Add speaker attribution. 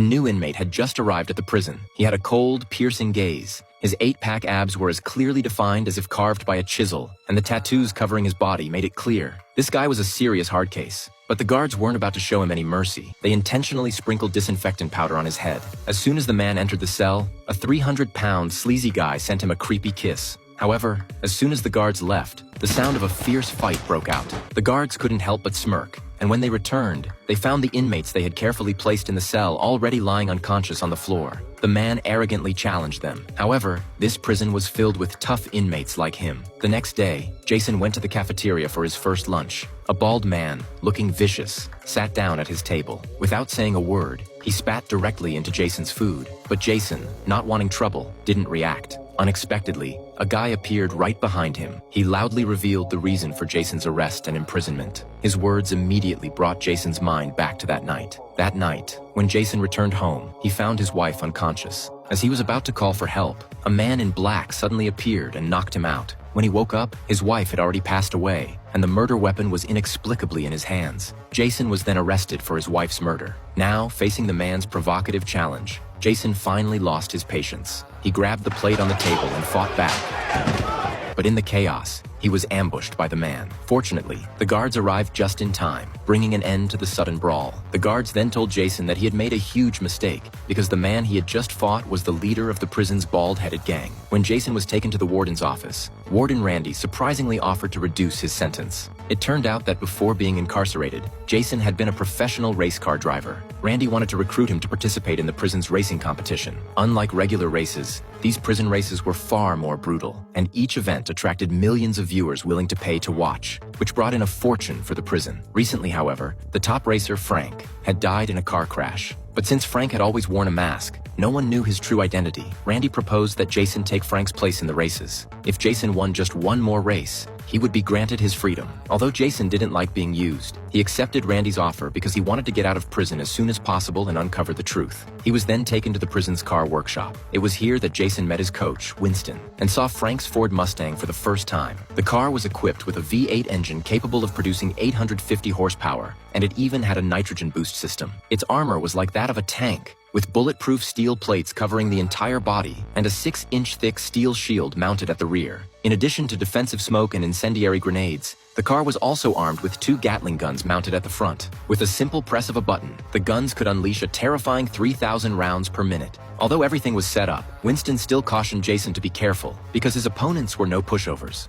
Speaker 1: A new inmate had just arrived at the prison. He had a cold, piercing gaze. His 8-pack abs were as clearly defined as if carved by a chisel, and the tattoos covering his body made it clear. This guy was a serious hard case. But the guards weren't about to show him any mercy. They intentionally sprinkled disinfectant powder on his head. As soon as the man entered the cell, a 300-pound sleazy guy sent him a creepy kiss. However, as soon as the guards left, the sound of a fierce fight broke out. The guards couldn't help but smirk, and when they returned, they found the inmates they had carefully placed in the cell already lying unconscious on the floor. The man arrogantly challenged them. However, this prison was filled with tough inmates like him. The next day, Jason went to the cafeteria for his first lunch. A bald man, looking vicious, sat down at his table. Without saying a word, he spat directly into Jason's food. But Jason, not wanting trouble, didn't react. Unexpectedly, a guy appeared right behind him. He loudly revealed the reason for Jason's arrest and imprisonment. His words immediately brought Jason's mind back to that night. That night, when Jason returned home, he found his wife unconscious. As he was about to call for help, a man in black suddenly appeared and knocked him out. When he woke up, his wife had already passed away, and the murder weapon was inexplicably in his hands. Jason was then arrested for his wife's murder. Now, facing the man's provocative challenge, Jason finally lost his patience. He grabbed the plate on the table and fought back. But in the chaos, he was ambushed by the man. Fortunately, the guards arrived just in time, bringing an end to the sudden brawl. The guards then told Jason that he had made a huge mistake, because the man he had just fought was the leader of the prison's bald-headed gang. When Jason was taken to the warden's office, Warden Randy surprisingly offered to reduce his sentence. It turned out that before being incarcerated, Jason had been a professional race car driver. Randy wanted to recruit him to participate in the prison's racing competition. Unlike regular races, these prison races were far more brutal, and each event attracted millions of viewers willing to pay to watch, which brought in a fortune for the prison. Recently, however, the top racer, Frank, had died in a car crash. But since Frank had always worn a mask, no one knew his true identity. Randy proposed that Jason take Frank's place in the races. If Jason won just one more race, he would be granted his freedom. Although Jason didn't like being used, he accepted Randy's offer because he wanted to get out of prison as soon as possible and uncover the truth. He was then taken to the prison's car workshop. It was here that Jason met his coach, Winston, and saw Frank's Ford Mustang for the first time. The car was equipped with a V8 engine capable of producing 850 horsepower, and it even had a nitrogen boost system. Its armor was like that of a tank, with bulletproof steel plates covering the entire body and a 6-inch thick steel shield mounted at the rear. In addition to defensive smoke and incendiary grenades, the car was also armed with 2 Gatling guns mounted at the front. With a simple press of a button, the guns could unleash a terrifying 3,000 rounds per minute. Although everything was set up, Winston still cautioned Jason to be careful, because his opponents were no pushovers.